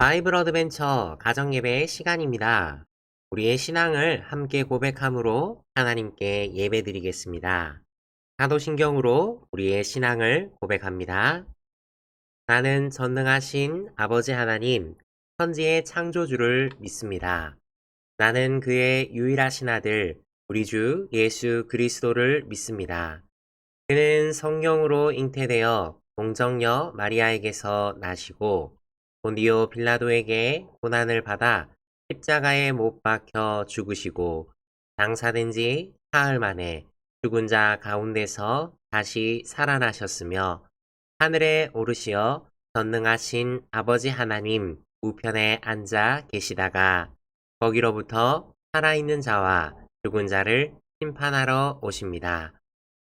바이블 어드벤처 가정예배의 시간입니다. 우리의 신앙을 함께 고백함으로 하나님께 예배드리겠습니다. 사도신경으로 우리의 신앙을 고백합니다. 나는 전능하신 아버지 하나님, 천지의 창조주를 믿습니다. 나는 그의 유일하신 아들, 우리 주 예수 그리스도를 믿습니다. 그는 성령으로 잉태되어 동정녀 마리아에게서 나시고 본디오 빌라도에게 고난을 받아 십자가에 못 박혀 죽으시고 장사된 지 사흘 만에 죽은 자 가운데서 다시 살아나셨으며 하늘에 오르시어 전능하신 아버지 하나님 우편에 앉아 계시다가 거기로부터 살아있는 자와 죽은 자를 심판하러 오십니다.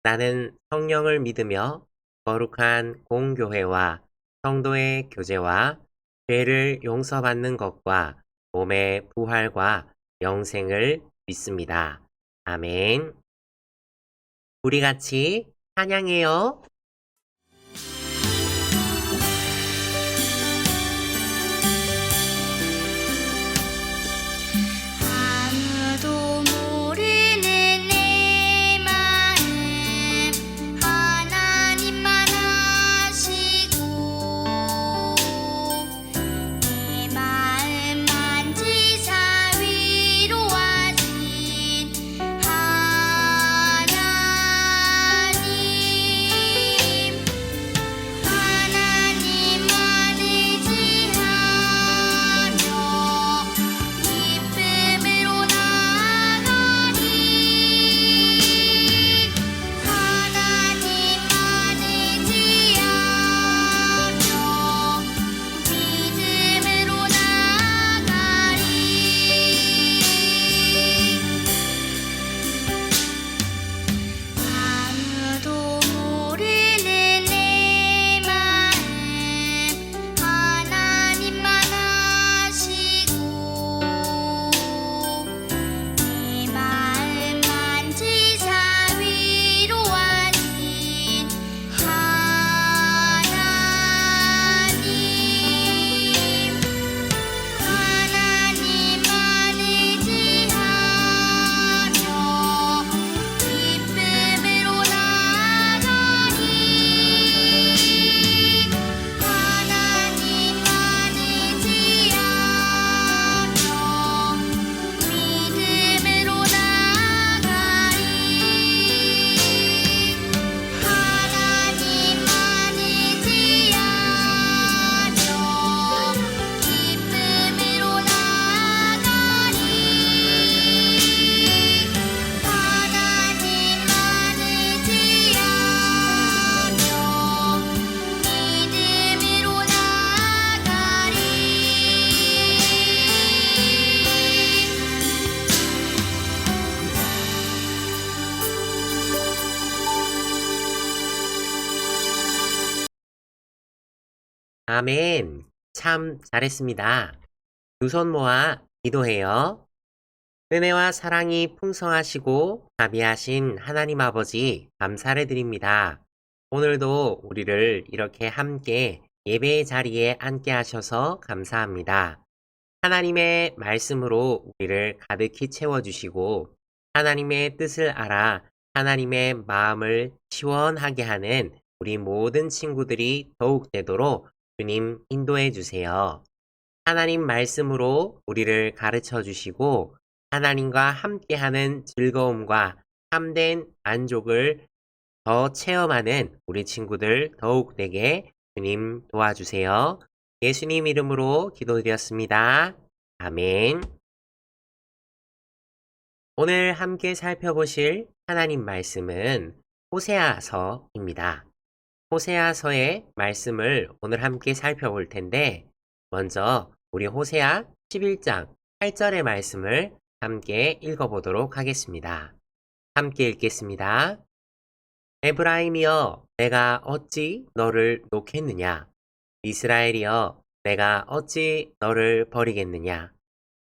나는 성령을 믿으며 거룩한 공교회와 성도의 교제와 죄를 용서받는 것과 몸의 부활과 영생을 믿습니다. 아멘. 우리 같이 찬양해요. 아무도 모르는 내 마음 하나님만 아시고 내 마음 만지사 위로하신 하나님 하나님만 의지하며 기쁨으로 나가리 하나님만 의지하며 믿음으로 나가리 아무도 모르는 내 마음 하나님만 아시고 내 마음 만지사 위로하신 하나님 하나님만 의지하며 기쁨으로 나가리 하나님만 의지하며 믿음으로 나가리 하나님만 의지하며 기쁨으로 나가리 하나님만 의지하며 믿음으로 나가리 아멘. 참 잘했습니다. 두 손 모아 기도해요. 은혜와 사랑이 풍성하시고 자비하신 하나님 아버지 감사를 드립니다. 오늘도 우리를 이렇게 함께 예배의 자리에 앉게 하셔서 감사합니다. 하나님의 말씀으로 우리를 가득히 채워주시고 하나님의 뜻을 알아 하나님의 마음을 시원하게 하는 우리 모든 친구들이 더욱 되도록 주님 인도해 주세요. 하나님 말씀으로 우리를 가르쳐 주시고 하나님과 함께하는 즐거움과 참된 만족을 더 체험하는 우리 친구들 더욱 되게 주님 도와주세요. 예수님 이름으로 기도드렸습니다. 아멘. 오늘 함께 살펴보실 하나님 말씀은 호세아서입니다. 호세아서의 말씀을 오늘 함께 살펴볼 텐데 먼저 우리 호세아 11장 8절의 말씀을 함께 읽어보도록 하겠습니다. 함께 읽겠습니다. 에브라임이여 내가 어찌 너를 놓겠느냐? 이스라엘이여 내가 어찌 너를 버리겠느냐?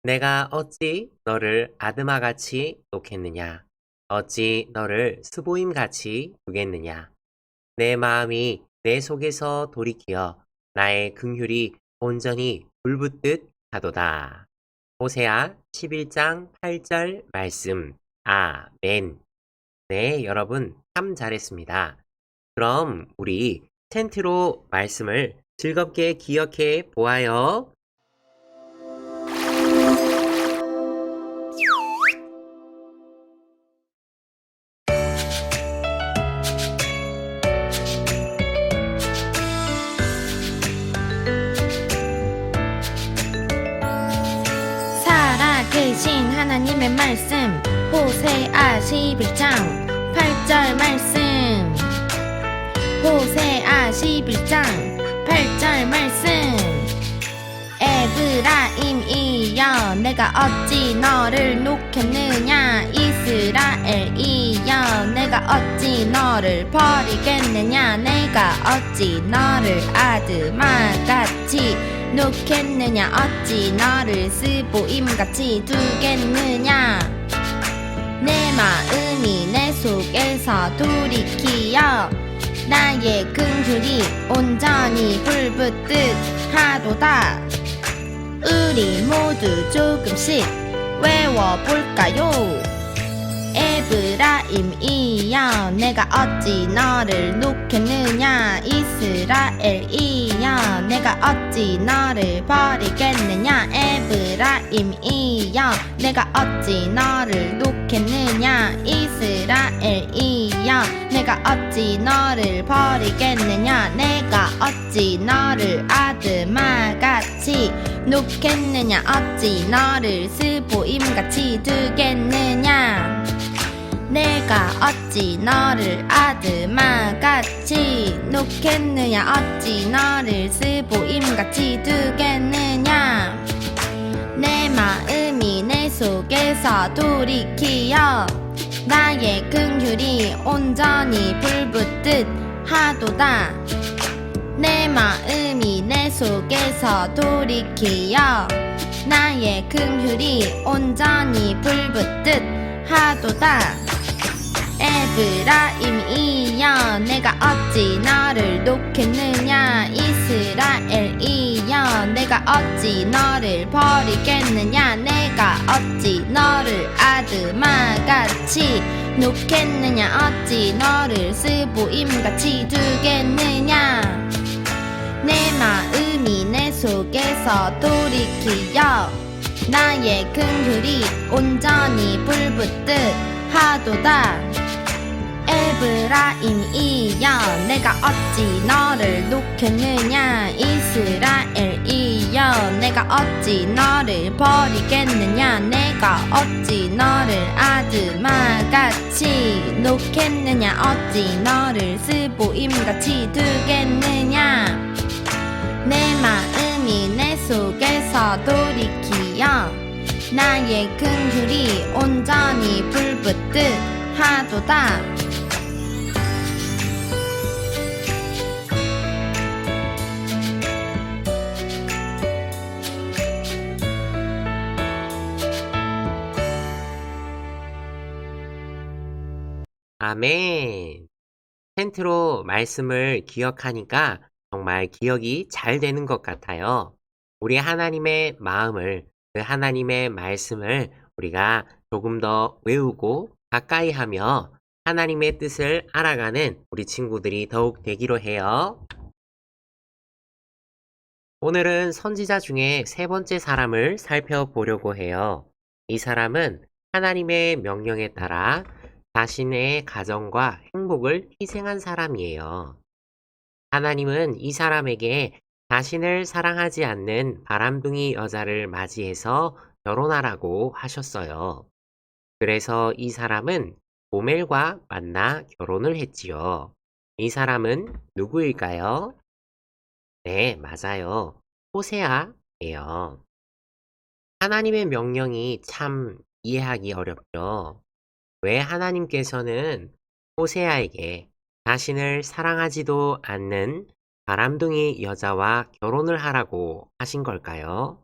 내가 어찌 너를 아드마같이 놓겠느냐? 어찌 너를 스보임같이 두겠느냐? 내 마음이 내 속에서 돌이키어 나의 긍휼이 온전히 불붙듯 하도다. 호세아 11장 8절 말씀. 아멘. 네, 여러분 참 잘했습니다. 그럼 우리 텐트로 말씀을 즐겁게 기억해 보아요. 살아계신 하나님의 말씀 호세아 11장 8절 말씀 호세아 11장 8절 말씀 에브라임이여 내가 어찌 너를 놓겠느냐 이스라엘이여 내가 어찌 너를 버리겠느냐 내가 어찌 너를 아드마같이 놓겠느냐 어찌 너를 스보임같이 두겠느냐 내 마음이 내 속에서 돌이키어 나의 긍휼이 온전히 불붙듯 하도다 우리 모두 조금씩 외워볼까요? 에브라임이여 내가 어찌 너를 놓겠느냐 이스라엘이여 내가 어찌 너를 버리겠느냐 에브라임이여 내가 어찌 너를 놓겠느냐 이스라엘이여 내가 어찌 너를 버리겠느냐 내가 어찌 너를 아드마같이 놓겠느냐 어찌 너를 스보임같이 두겠느냐 내가 어찌 너를 아드마같이 놓겠느냐 어찌 너를 스보임같이 두겠느냐 내 마음이 내 속에서 돌이키어 나의 긍휼이 온전히 불붙듯 하도다 내 마음이 내 속에서 돌이키어 나의 긍휼이 온전히 불붙듯 하도다 에브라임이여 내가 어찌 너를 놓겠느냐 이스라엘이여 내가 어찌 너를 버리겠느냐 내가 어찌 너를 아드마같이 놓겠느냐 어찌 너를 스보임같이 두겠느냐 내 마음이 내 속에서 돌이키어 나의 긍휼이 온전히 불붙듯 하도다 에브라임이여 내가 어찌 너를 놓겠느냐 이스라엘이여 내가 어찌 너를 버리겠느냐 내가 어찌 너를 아드마같이 놓겠느냐 어찌 너를 스보임같이 두겠느냐 내 마음이 내 속에서 돌이키어 나의 긍휼이 온전히 불붙듯 하도다 아멘. 텐트로 말씀을 기억하니까 정말 기억이 잘 되는 것 같아요. 우리 하나님의 마음을, 그 하나님의 말씀을 우리가 조금 더 외우고 가까이 하며 하나님의 뜻을 알아가는 우리 친구들이 더욱 되기로 해요. 오늘은 선지자 중에 세 번째 사람을 살펴보려고 해요. 이 사람은 하나님의 명령에 따라 자신의 가정과 행복을 희생한 사람이에요. 하나님은 이 사람에게 자신을 사랑하지 않는 바람둥이 여자를 맞이해서 결혼하라고 하셨어요. 그래서 이 사람은 고멜과 만나 결혼을 했지요. 이 사람은 누구일까요? 네, 맞아요. 호세아예요. 하나님의 명령이 참 이해하기 어렵죠. 왜 하나님께서는 호세아에게 자신을 사랑하지도 않는 바람둥이 여자와 결혼을 하라고 하신 걸까요?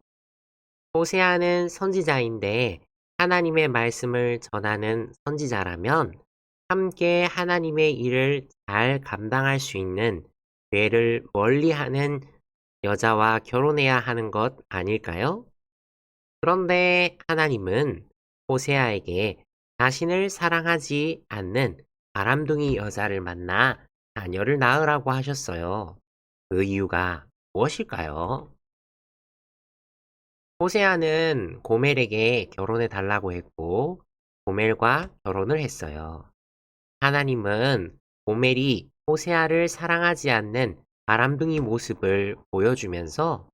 호세아는 선지자인데 하나님의 말씀을 전하는 선지자라면 함께 하나님의 일을 잘 감당할 수 있는 죄를 멀리하는 여자와 결혼해야 하는 것 아닐까요? 그런데 하나님은 호세아에게 자신을 사랑하지 않는 바람둥이 여자를 만나 자녀를 낳으라고 하셨어요. 그 이유가 무엇일까요? 호세아는 고멜에게 결혼해 달라고 했고, 고멜과 결혼을 했어요. 하나님은 고멜이 호세아를 사랑하지 않는 바람둥이 모습을 보여주면서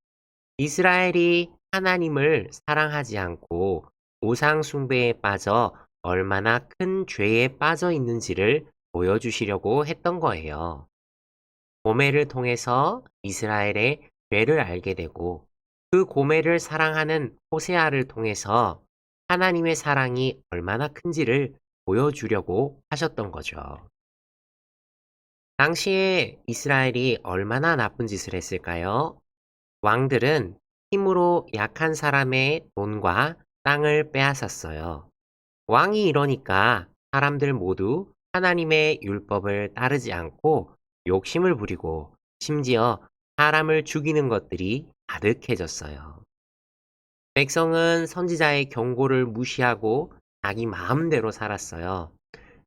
이스라엘이 하나님을 사랑하지 않고 우상 숭배에 빠져 얼마나 큰 죄에 빠져 있는지를 보여주시려고 했던 거예요. 고멜을 통해서 이스라엘의 죄를 알게 되고 그 고멜을 사랑하는 호세아를 통해서 하나님의 사랑이 얼마나 큰지를 보여주려고 하셨던 거죠. 당시에 이스라엘이 얼마나 나쁜 짓을 했을까요? 왕들은 힘으로 약한 사람의 돈과 땅을 빼앗았어요. 왕이 이러니까 사람들 모두 하나님의 율법을 따르지 않고 욕심을 부리고 심지어 사람을 죽이는 것들이 가득해졌어요. 백성은 선지자의 경고를 무시하고 자기 마음대로 살았어요.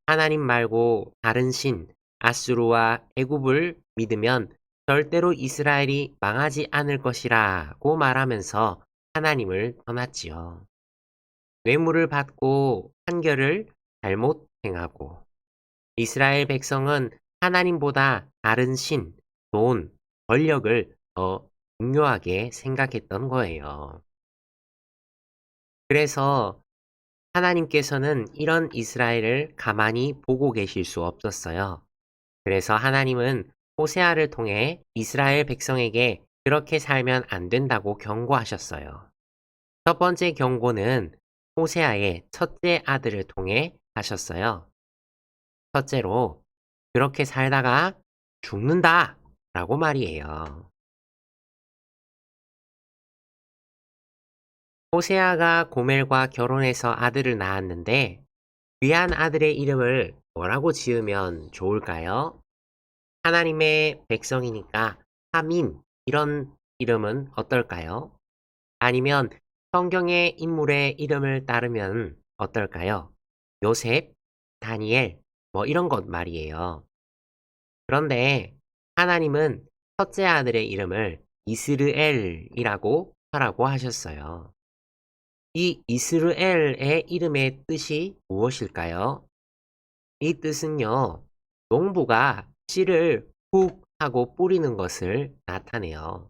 하나님 말고 다른 신, 아수르와 애굽을 믿으면 절대로 이스라엘이 망하지 않을 것이라고 말하면서 하나님을 떠났지요. 뇌물을 받고 판결을 잘못 행하고 이스라엘 백성은 하나님보다 다른 신, 돈, 권력을 더 중요하게 생각했던 거예요. 그래서 하나님께서는 이런 이스라엘을 가만히 보고 계실 수 없었어요. 그래서 하나님은 호세아를 통해 이스라엘 백성에게 그렇게 살면 안 된다고 경고하셨어요. 첫 번째 경고는 호세아의 첫째 아들을 통해 하셨어요. 첫째로, 그렇게 살다가 죽는다! 라고 말이에요. 호세아가 고멜과 결혼해서 아들을 낳았는데, 귀한 아들의 이름을 뭐라고 지으면 좋을까요? 하나님의 백성이니까 하민, 이런 이름은 어떨까요? 아니면 성경의 인물의 이름을 따르면 어떨까요? 요셉, 다니엘, 뭐 이런 것 말이에요. 그런데 하나님은 첫째 아들의 이름을 이스르엘이라고 하라고 하셨어요. 이 이스르엘의 이름의 뜻이 무엇일까요? 이 뜻은요, 농부가 씨를 훅 하고 뿌리는 것을 나타내요.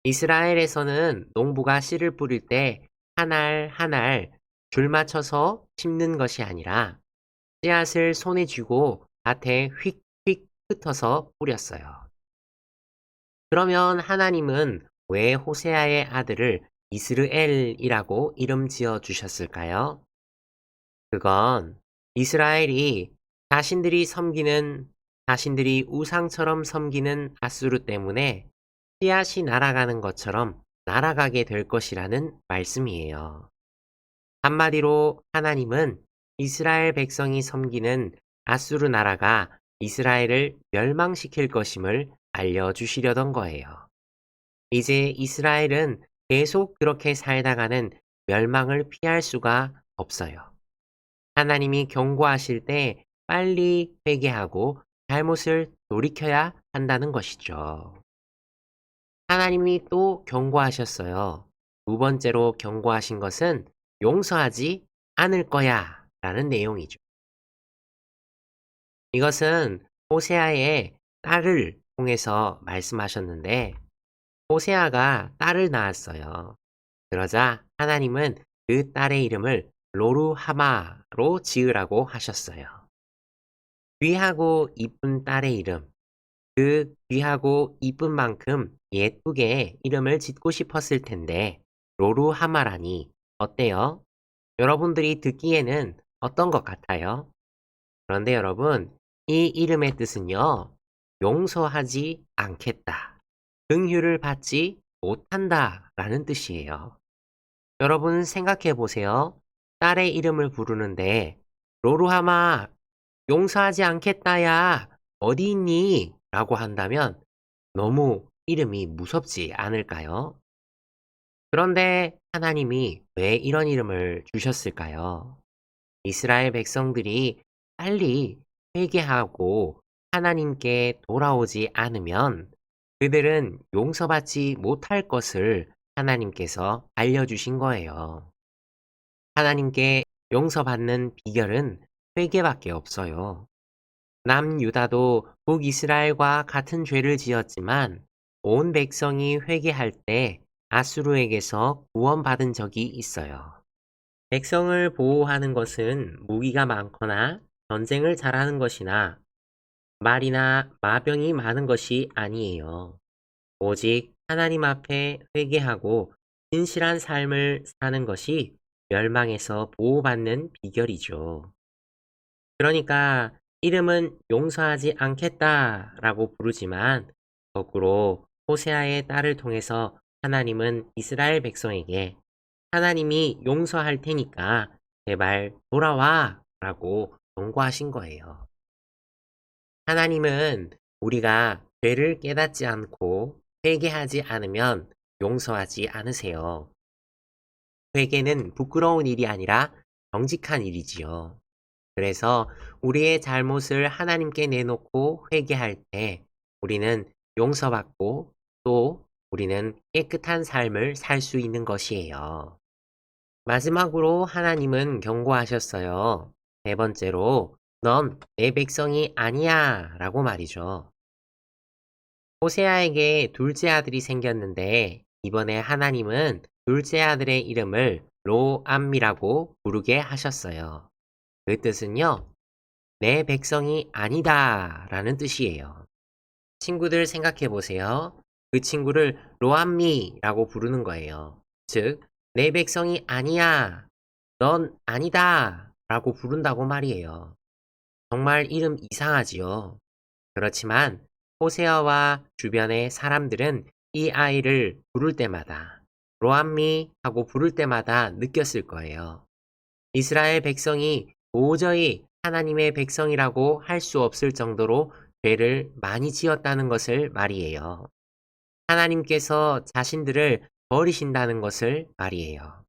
이스라엘에서는 농부가 씨를 뿌릴 때 한 알 한 알 줄 맞춰서 심는 것이 아니라 씨앗을 손에 쥐고 밭에 휙휙 흩어서 뿌렸어요. 그러면 하나님은 왜 호세아의 아들을 이스르엘이라고 이름 지어 주셨을까요? 그건 이스라엘이 자신들이 우상처럼 섬기는 아수르 때문에 씨앗이 날아가는 것처럼 날아가게 될 것이라는 말씀이에요. 한마디로 하나님은 이스라엘 백성이 섬기는 아수르 나라가 이스라엘을 멸망시킬 것임을 알려주시려던 거예요. 이제 이스라엘은 계속 그렇게 살다가는 멸망을 피할 수가 없어요. 하나님이 경고하실 때 빨리 회개하고 잘못을 돌이켜야 한다는 것이죠. 하나님이 또 경고하셨어요. 두 번째로 경고하신 것은 용서하지 않을 거야 라는 내용이죠. 이것은 호세아의 딸을 통해서 말씀하셨는데 호세아가 딸을 낳았어요. 그러자 하나님은 그 딸의 이름을 로루하마로 지으라고 하셨어요. 귀하고 이쁜 딸의 이름, 그 귀하고 이쁜 만큼 예쁘게 이름을 짓고 싶었을 텐데 로루하마라니 어때요? 여러분들이 듣기에는 어떤 것 같아요? 그런데 여러분, 이 이름의 뜻은요, 용서하지 않겠다, 긍휼을 받지 못한다 라는 뜻이에요. 여러분 생각해 보세요. 딸의 이름을 부르는데 로루하마 용서하지 않겠다야 어디 있니? 라고 한다면 너무 이름이 무섭지 않을까요? 그런데 하나님이 왜 이런 이름을 주셨을까요? 이스라엘 백성들이 빨리 회개하고 하나님께 돌아오지 않으면 그들은 용서받지 못할 것을 하나님께서 알려주신 거예요. 하나님께 용서받는 비결은 회개밖에 없어요. 남유다도 북이스라엘과 같은 죄를 지었지만 온 백성이 회개할 때 아수르에게서 구원받은 적이 있어요. 백성을 보호하는 것은 무기가 많거나 전쟁을 잘하는 것이나 말이나 마병이 많은 것이 아니에요. 오직 하나님 앞에 회개하고 진실한 삶을 사는 것이 멸망에서 보호받는 비결이죠. 그러니까 이름은 용서하지 않겠다라고 부르지만 거꾸로 호세아의 딸을 통해서 하나님은 이스라엘 백성에게 하나님이 용서할 테니까 제발 돌아와 라고 경고하신 거예요. 하나님은 우리가 죄를 깨닫지 않고 회개하지 않으면 용서하지 않으세요. 회개는 부끄러운 일이 아니라 정직한 일이지요. 그래서 우리의 잘못을 하나님께 내놓고 회개할 때 우리는 용서받고 또 우리는 깨끗한 삶을 살 수 있는 것이에요. 마지막으로 하나님은 경고하셨어요. 네 번째로, 넌 내 백성이 아니야 라고 말이죠. 호세아에게 둘째 아들이 생겼는데 이번에 하나님은 둘째 아들의 이름을 로암미라고 부르게 하셨어요. 그 뜻은요, 내 백성이 아니다 라는 뜻이에요. 친구들 생각해 보세요. 그 친구를 로암미라고 부르는 거예요. 즉, 내 백성이 아니야, 넌 아니다 라고 부른다고 말이에요. 정말 이름 이상하지요. 그렇지만 호세아와 주변의 사람들은 이 아이를 부를 때마다 로암미 하고 부를 때마다 느꼈을 거예요. 이스라엘 백성이 도저히 하나님의 백성이라고 할 수 없을 정도로 죄를 많이 지었다는 것을 말이에요. 하나님께서 자신들을 버리신다는 것을 말이에요.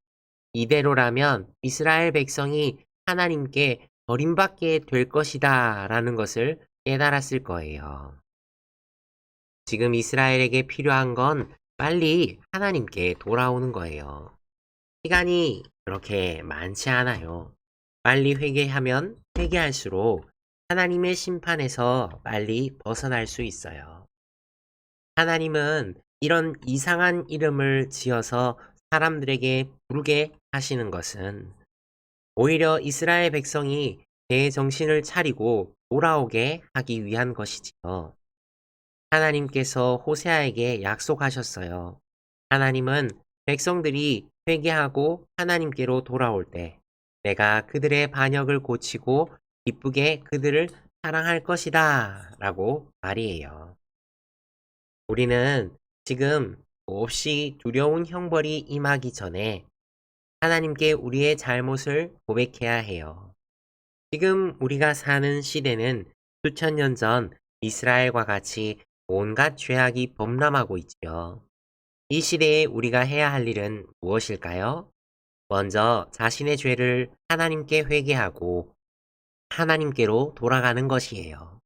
이대로라면 이스라엘 백성이 하나님께 버림받게 될 것이다 라는 것을 깨달았을 거예요. 지금 이스라엘에게 필요한 건 빨리 하나님께 돌아오는 거예요. 시간이 그렇게 많지 않아요. 빨리 회개하면 회개할수록 하나님의 심판에서 빨리 벗어날 수 있어요. 하나님은 이런 이상한 이름을 지어서 사람들에게 부르게 하시는 것은 오히려 이스라엘 백성이 제정신을 차리고 돌아오게 하기 위한 것이지요. 하나님께서 호세아에게 약속하셨어요. 하나님은 백성들이 회개하고 하나님께로 돌아올 때 내가 그들의 반역을 고치고 기쁘게 그들을 사랑할 것이다 라고 말이에요. 우리는 지금 몹시 두려운 형벌이 임하기 전에 하나님께 우리의 잘못을 고백해야 해요. 지금 우리가 사는 시대는 수천 년 전 이스라엘과 같이 온갖 죄악이 범람하고 있지요. 이 시대에 우리가 해야 할 일은 무엇일까요? 먼저 자신의 죄를 하나님께 회개하고 하나님께로 돌아가는 것이에요.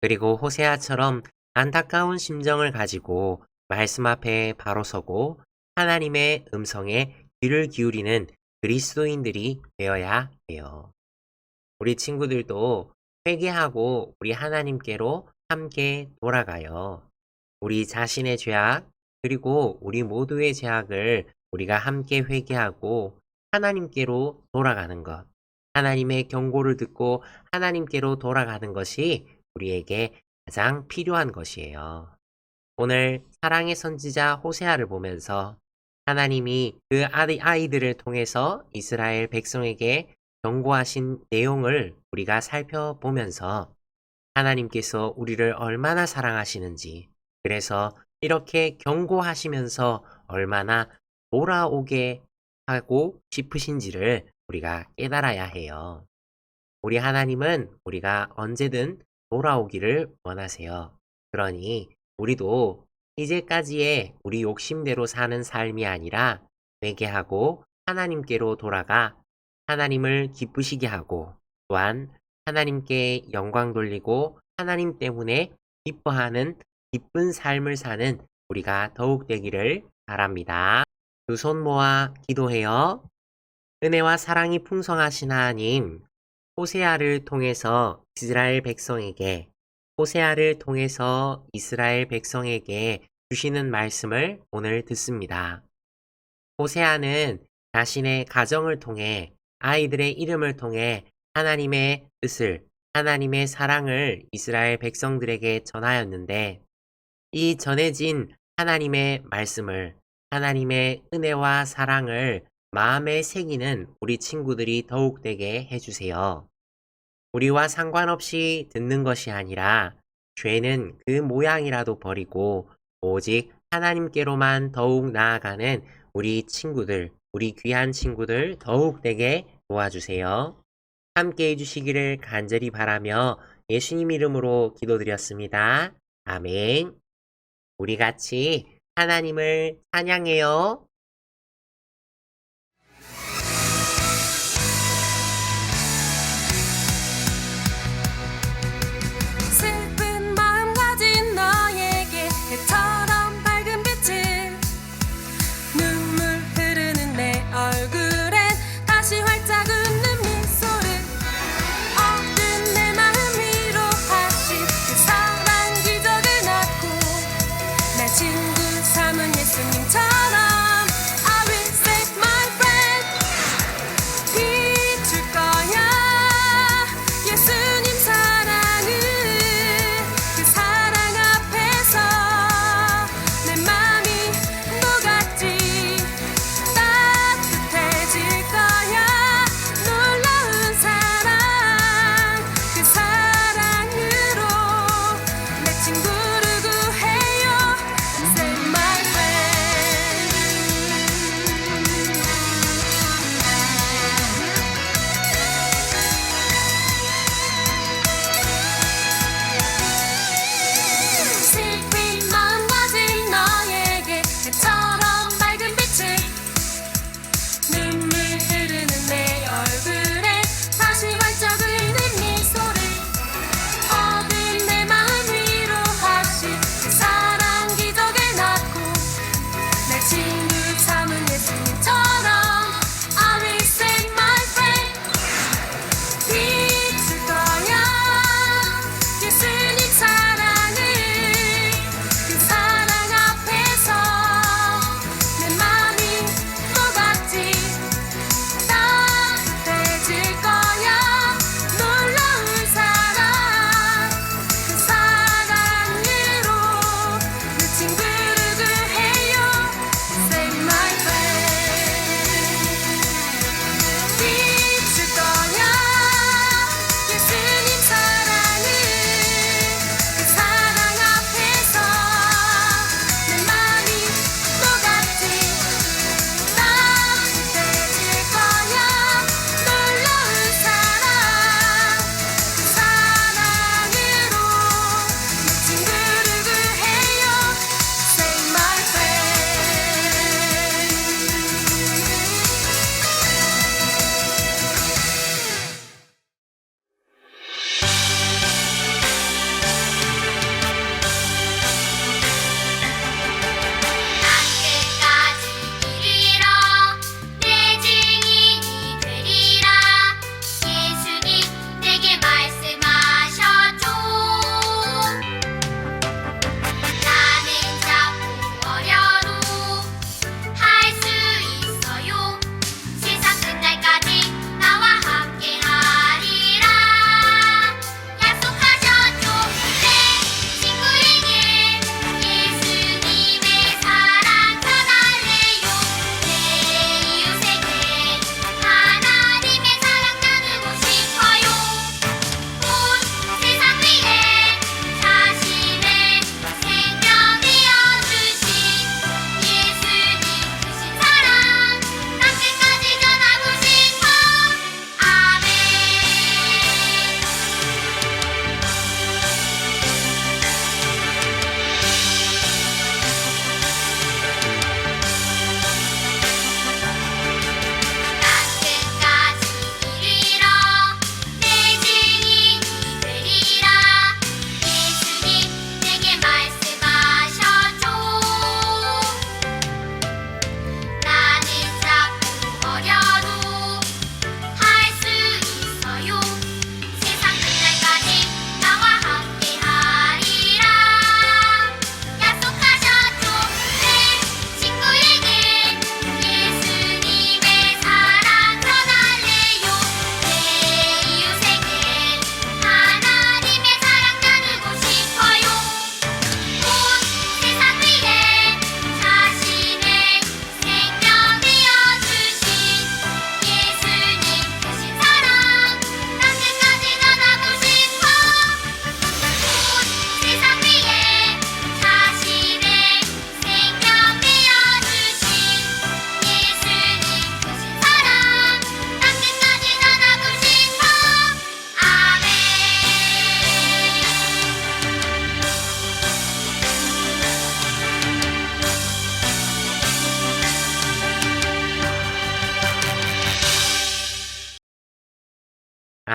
그리고 호세아처럼 안타까운 심정을 가지고 말씀 앞에 바로 서고 하나님의 음성에 귀를 기울이는 그리스도인들이 되어야 해요. 우리 친구들도 회개하고 우리 하나님께로 함께 돌아가요. 우리 자신의 죄악, 그리고 우리 모두의 죄악을 우리가 함께 회개하고 하나님께로 돌아가는 것, 하나님의 경고를 듣고 하나님께로 돌아가는 것이 우리에게 가장 필요한 것이에요. 오늘 사랑의 선지자 호세아를 보면서 하나님이 그 아이들을 통해서 이스라엘 백성에게 경고하신 내용을 우리가 살펴보면서 하나님께서 우리를 얼마나 사랑하시는지, 그래서 이렇게 경고하시면서 얼마나 돌아오게 하고 싶으신지를 우리가 깨달아야 해요. 우리 하나님은 우리가 언제든 돌아오기를 원하세요. 그러니 우리도 이제까지의 우리 욕심대로 사는 삶이 아니라 회개하고 하나님께로 돌아가 하나님을 기쁘시게 하고 또한 하나님께 영광 돌리고 하나님 때문에 기뻐하는 기쁜 삶을 사는 우리가 더욱 되기를 바랍니다. 두 손 모아 기도해요. 은혜와 사랑이 풍성하신 하나님, 호세아를 통해서 이스라엘 백성에게 주시는 말씀을 오늘 듣습니다. 호세아는 자신의 가정을 통해 아이들의 이름을 통해 하나님의 뜻을, 하나님의 사랑을 이스라엘 백성들에게 전하였는데 이 전해진 하나님의 말씀을, 하나님의 은혜와 사랑을 마음에 새기는 우리 친구들이 더욱 되게 해주세요. 우리와 상관없이 듣는 것이 아니라 죄는 그 모양이라도 버리고 오직 하나님께로만 더욱 나아가는 우리 친구들, 우리 귀한 친구들 더욱 되게 도와주세요. 함께 해주시기를 간절히 바라며 예수님 이름으로 기도드렸습니다. 아멘. 우리 같이 하나님을 찬양해요. 슬픈 마음 가진 너에게 해처럼 밝은 빛을 눈물 흐르는 내 얼굴엔 다시 활짝 웃는 미소를 어두운 내 마음 위로하신 그 사랑 기적을 낳고 날 친구 삼은 예수님처럼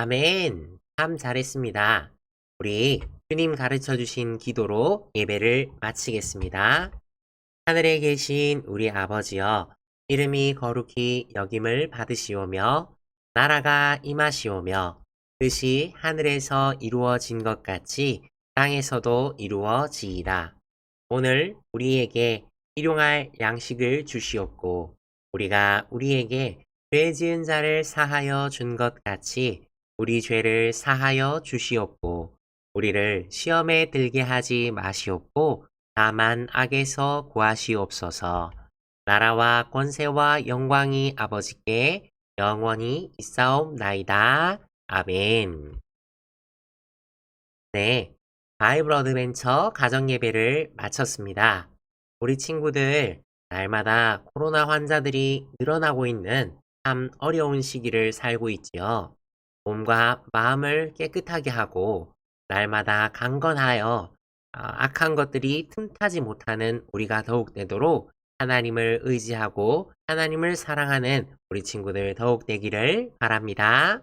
아멘. 참 잘했습니다. 우리 주님 가르쳐 주신 기도로 예배를 마치겠습니다. 하늘에 계신 우리 아버지여, 이름이 거룩히 여김을 받으시오며, 나라가 임하시오며, 뜻이 하늘에서 이루어진 것 같이 땅에서도 이루어지이다. 오늘 우리에게 일용할 양식을 주시옵고, 우리가 우리에게 죄 지은 자를 사하여 준 것 같이 우리 죄를 사하여 주시옵고, 우리를 시험에 들게 하지 마시옵고, 다만 악에서 구하시옵소서. 나라와 권세와 영광이 아버지께 영원히 있사옵나이다. 아멘. 네, 바이블 어드벤처 가정예배를 마쳤습니다. 우리 친구들, 날마다 코로나 환자들이 늘어나고 있는 참 어려운 시기를 살고 있지요. 몸과 마음을 깨끗하게 하고 날마다 강건하여 악한 것들이 틈타지 못하는 우리가 더욱 되도록 하나님을 의지하고 하나님을 사랑하는 우리 친구들 더욱 되기를 바랍니다.